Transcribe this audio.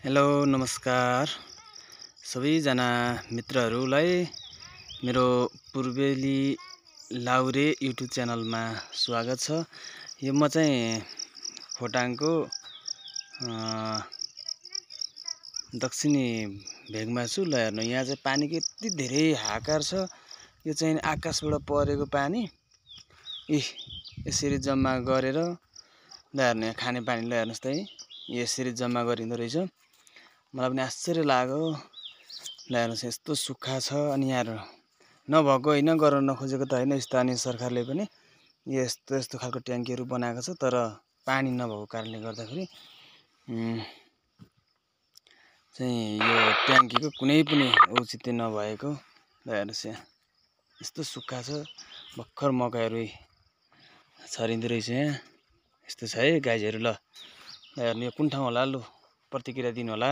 Hello नमस्कार सबैजना मित्रहरूलाई मेरो पूर्वेली लाउरे युट्युब च्यानलमा स्वागत छ। यो म चाहिँ खोटाङको दक्षिणी भेगमा छु। ल हेर्नु, यहाँ चाहिँ पानीको यति धेरै हाहाकार छ। यो चाहिँ आकाशबाट परेको पानी यसरी जम्मा गरेर ल हेर्नु, यहाँ खाने पानी ल हेर्नुस् त, यसरी जम्मा गरिँदो रहेछ। मलाई पनि आश्चर्य लाग्यो। ल हेर्नुस्, यस्तो सुक्खा छ। अनि यहाँ नभएको होइन, गर्न नखोजेको त होइन, स्थानीय सरकारले पनि यस्तो खालको ट्याङ्कीहरू बनाएको छ। तर पानी नभएको कारणले गर्दाखेरि चाहिँ यो ट्याङ्कीको कुनै पनि औचित्य नभएको। ल हेर्नुस्, यहाँ यस्तो सुक्खा छ। भर्खर मकैहरू छरिँदो रहेछ। यहाँ यस्तो छ है गाइजहरू। ल हेर्नु, यो कुन ठाउँ होला, लु प्रतिक्रिया दिनु होला।